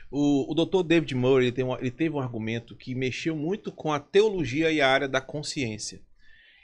O Dr. David Murray ele teve um argumento que mexeu muito com a teologia e a área da consciência.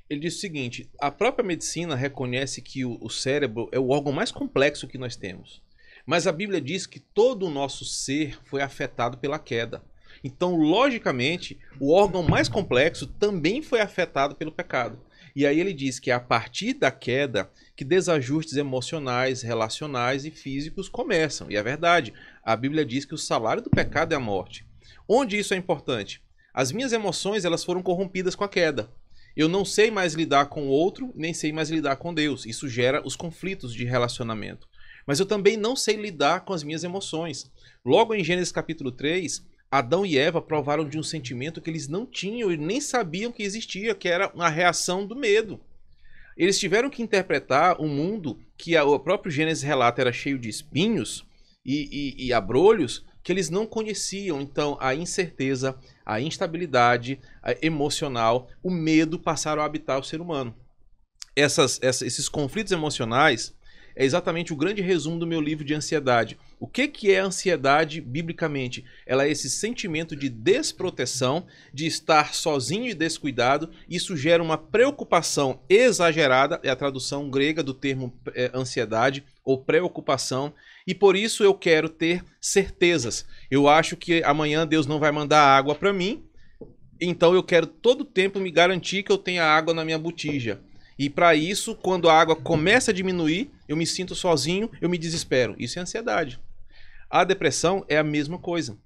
Ele disse o seguinte: a própria medicina reconhece que o cérebro é o órgão mais complexo que nós temos. Mas a Bíblia diz que todo o nosso ser foi afetado pela queda. Então, logicamente, o órgão mais complexo também foi afetado pelo pecado. E aí ele diz que é a partir da queda que desajustes emocionais, relacionais e físicos começam. E é verdade. A Bíblia diz que o salário do pecado é a morte. Onde isso é importante? As minhas emoções elas foram corrompidas com a queda. Eu não sei mais lidar com o outro, nem sei mais lidar com Deus. Isso gera os conflitos de relacionamento. Mas eu também não sei lidar com as minhas emoções. Logo em Gênesis capítulo 3, Adão e Eva provaram de um sentimento que eles não tinham e nem sabiam que existia, que era uma reação do medo. Eles tiveram que interpretar um mundo que o próprio Gênesis relata era cheio de espinhos e abrolhos que eles não conheciam. Então a incerteza, a instabilidade emocional, o medo passaram a habitar o ser humano. Esses conflitos emocionais é exatamente o grande resumo do meu livro de ansiedade. O que é ansiedade biblicamente? Ela é esse sentimento de desproteção, de estar sozinho e descuidado. Isso gera uma preocupação exagerada, é a tradução grega do termo ansiedade ou preocupação. E por isso eu quero ter certezas. Eu acho que amanhã Deus não vai mandar água para mim, então eu quero todo o tempo me garantir que eu tenha água na minha botija. E para isso, quando a água começa a diminuir, eu me sinto sozinho, eu me desespero. Isso é ansiedade. A depressão é a mesma coisa.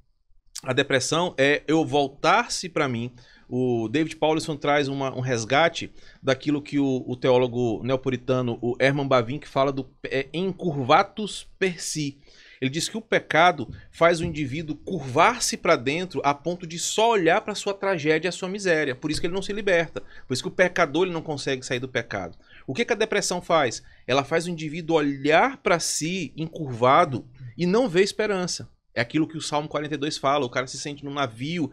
A depressão é eu voltar-se para mim. O David Powlison traz um resgate daquilo que o teólogo neopuritano, o Herman Bavinck, fala do encurvatus per si. Ele diz que o pecado faz o indivíduo curvar-se para dentro a ponto de só olhar para a sua tragédia e a sua miséria. Por isso que ele não se liberta. Por isso que o pecador ele não consegue sair do pecado. O que a depressão faz? Ela faz o indivíduo olhar para si encurvado e não ver esperança. É aquilo que o Salmo 42 fala. O cara se sente num navio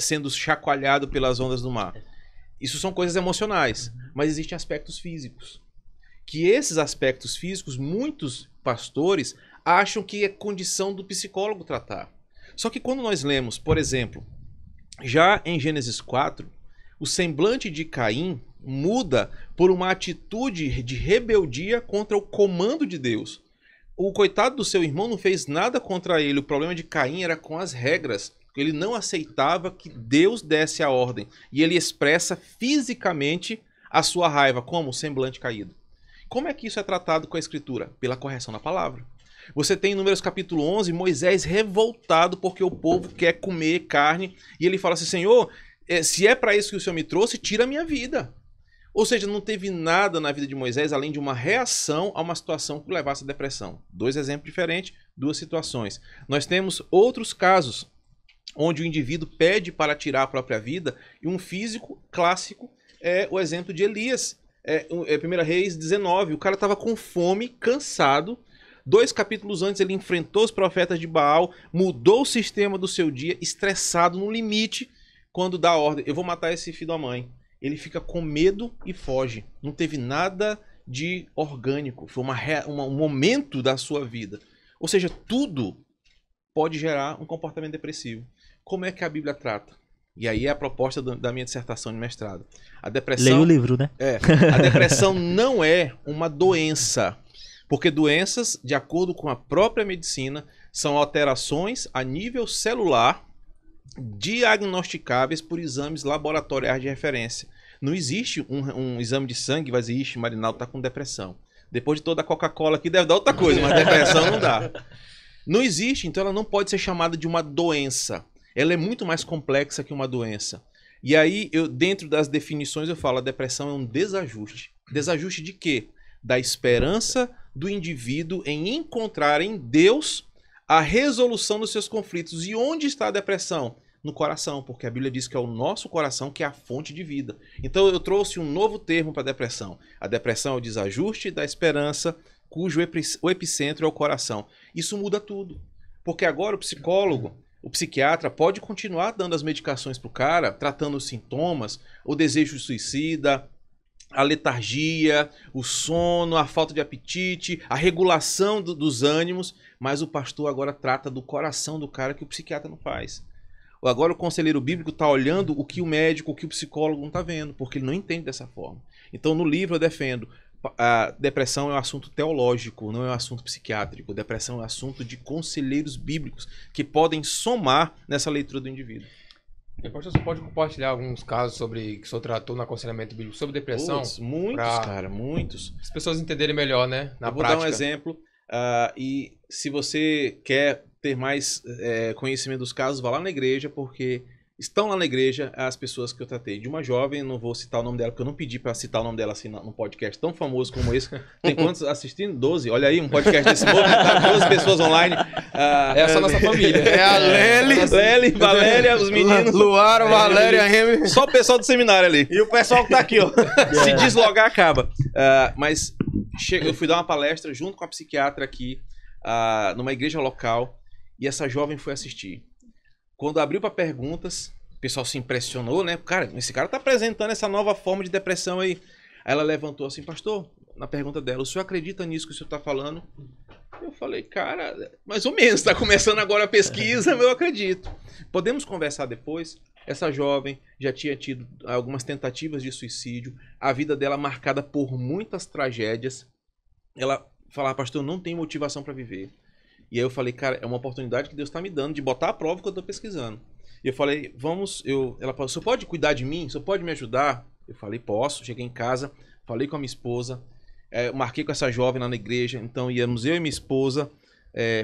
sendo chacoalhado pelas ondas do mar. Isso são coisas emocionais. Mas existem aspectos físicos. Que esses aspectos físicos, muitos pastores acham que é condição do psicólogo tratar. Só que quando nós lemos, por exemplo, já em Gênesis 4, o semblante de Caim muda por uma atitude de rebeldia contra o comando de Deus. O coitado do seu irmão não fez nada contra ele, o problema de Caim era com as regras. Ele não aceitava que Deus desse a ordem. E ele expressa fisicamente a sua raiva, como o semblante caído. Como é que isso é tratado com a Escritura? Pela correção da palavra. Você tem em Números capítulo 11, Moisés revoltado porque o povo quer comer carne. E ele fala assim, Senhor, se é para isso que o Senhor me trouxe, tira a minha vida. Ou seja, não teve nada na vida de Moisés além de uma reação a uma situação que levasse à depressão. Dois exemplos diferentes, duas situações. Nós temos outros casos onde o indivíduo pede para tirar a própria vida. E um físico clássico é o exemplo de Elias. 1 Reis 19, o cara estava com fome, cansado. 2 capítulos antes ele enfrentou os profetas de Baal, mudou o sistema do seu dia, estressado no limite, quando dá a ordem, eu vou matar esse filho da mãe. Ele fica com medo e foge. Não teve nada de orgânico, foi um momento da sua vida. Ou seja, tudo pode gerar um comportamento depressivo. Como é que a Bíblia trata? E aí é a proposta da minha dissertação de mestrado. A depressão, leia o livro, né? A depressão não é uma doença. Porque doenças, de acordo com a própria medicina, são alterações a nível celular diagnosticáveis por exames laboratoriais de referência. Não existe um exame de sangue que vai dizer, ixi, Marinaldo está com depressão. Depois de toda a Coca-Cola aqui deve dar outra coisa, mas depressão não dá. Não existe, então ela não pode ser chamada de uma doença. Ela é muito mais complexa que uma doença. E aí, dentro das definições, eu falo, a depressão é um desajuste. Desajuste de quê? Da esperança do indivíduo em encontrar em Deus a resolução dos seus conflitos. E onde está a depressão? No coração, porque a Bíblia diz que é o nosso coração que é a fonte de vida. Então eu trouxe um novo termo para a depressão. A depressão é o desajuste da esperança, cujo o epicentro é o coração. Isso muda tudo. Porque agora o psicólogo, o psiquiatra pode continuar dando as medicações para o cara, tratando os sintomas, o desejo suicida, a letargia, o sono, a falta de apetite, a regulação dos ânimos, mas o pastor agora trata do coração do cara que o psiquiatra não faz. Agora o conselheiro bíblico está olhando o que o médico, o que o psicólogo não está vendo, porque ele não entende dessa forma. Então no livro eu defendo, a depressão é um assunto teológico, não é um assunto psiquiátrico. Depressão é um assunto de conselheiros bíblicos que podem somar nessa leitura do indivíduo. Pastor, você pode compartilhar alguns casos sobre que o senhor tratou no aconselhamento bíblico sobre depressão? Muitos, cara, muitos. As pessoas entenderem melhor, né? Na prática. Eu vou dar um exemplo. E se você quer ter mais conhecimento dos casos, vá lá na igreja, porque estão lá na igreja as pessoas que eu tratei. De uma jovem, não vou citar o nome dela, porque eu não pedi para citar o nome dela assim num podcast tão famoso como esse. Tem quantos assistindo? 12. Olha aí, um podcast desse bom, 12 pessoas online. Essa é a nossa família. É a Lely, Valéria, os meninos. Luara, Valéria, Remy. Só o pessoal do seminário ali. E o pessoal que tá aqui, ó. Se deslogar, acaba. Mas eu fui dar uma palestra junto com a psiquiatra aqui, numa igreja local, e essa jovem foi assistir. Quando abriu para perguntas, o pessoal se impressionou, né? Cara, esse cara tá apresentando essa nova forma de depressão aí. Aí ela levantou assim, pastor, na pergunta dela, o senhor acredita nisso que o senhor tá falando? Eu falei, cara, mais ou menos, tá começando agora a pesquisa, eu acredito. Podemos conversar depois? Essa jovem já tinha tido algumas tentativas de suicídio, a vida dela marcada por muitas tragédias. Ela falava, pastor, eu não tenho motivação para viver. E aí eu falei, cara, é uma oportunidade que Deus está me dando de botar a prova que eu estou pesquisando. E eu falei, ela falou, o senhor pode cuidar de mim? O senhor pode me ajudar? Eu falei, posso. Cheguei em casa, falei com a minha esposa, marquei com essa jovem lá na igreja, então íamos eu e minha esposa,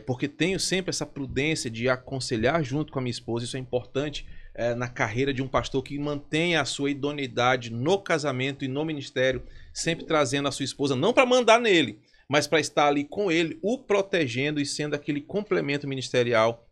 porque tenho sempre essa prudência de aconselhar junto com a minha esposa, isso é importante na carreira de um pastor que mantenha a sua idoneidade no casamento e no ministério, sempre trazendo a sua esposa, não para mandar nele, mas para estar ali com ele, o protegendo e sendo aquele complemento ministerial.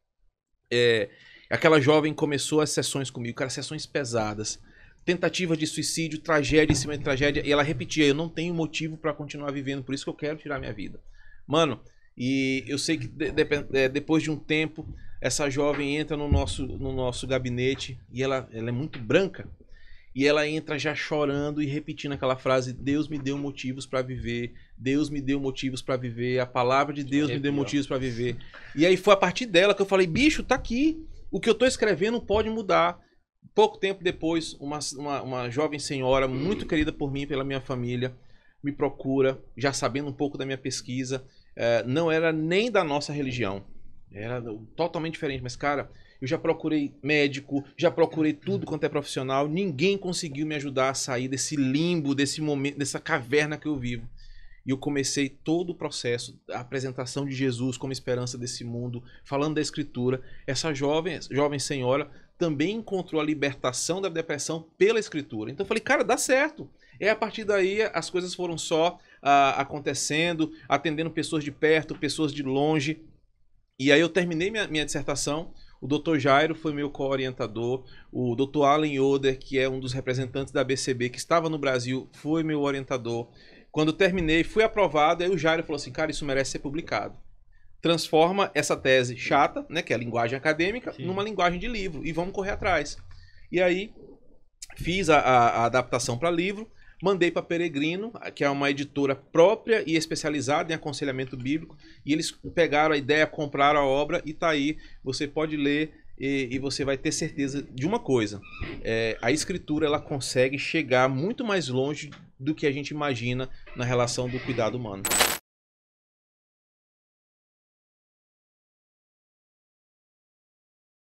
Aquela jovem começou as sessões comigo, cara, sessões pesadas, tentativa de suicídio, tragédia em cima de tragédia, e ela repetia, eu não tenho motivo para continuar vivendo, por isso que eu quero tirar minha vida. Mano, e eu sei que depois de um tempo, essa jovem entra no nosso gabinete, e ela é muito branca, e ela entra já chorando e repetindo aquela frase, Deus me deu motivos para viver, Deus me deu motivos para viver, a palavra de Deus me deu motivos para viver. E aí foi a partir dela que eu falei, bicho, tá aqui, o que eu tô escrevendo pode mudar. Pouco tempo depois, uma jovem senhora, muito querida por mim, pela minha família, me procura, já sabendo um pouco da minha pesquisa, não era nem da nossa religião, era totalmente diferente, mas cara, eu já procurei médico, já procurei tudo quanto é profissional, ninguém conseguiu me ajudar a sair desse limbo, desse momento, dessa caverna que eu vivo. E eu comecei todo o processo, a apresentação de Jesus como esperança desse mundo, falando da Escritura. Essa jovem senhora também encontrou a libertação da depressão pela Escritura. Então eu falei, cara, dá certo. E a partir daí as coisas foram só acontecendo, atendendo pessoas de perto, pessoas de longe. E aí eu terminei minha dissertação. O Dr. Jairo foi meu co-orientador, o Dr. Alan Yoder, que é um dos representantes da BCB, que estava no Brasil, foi meu orientador. Quando eu terminei, fui aprovado, aí o Jairo falou assim, cara, isso merece ser publicado. Transforma essa tese chata, né, que é a linguagem acadêmica, numa linguagem de livro, e vamos correr atrás. E aí, fiz a adaptação para livro, mandei para Peregrino, que é uma editora própria e especializada em aconselhamento bíblico, e eles pegaram a ideia, compraram a obra e tá aí, você pode ler e você vai ter certeza de uma coisa, a Escritura ela consegue chegar muito mais longe do que a gente imagina na relação do cuidado humano.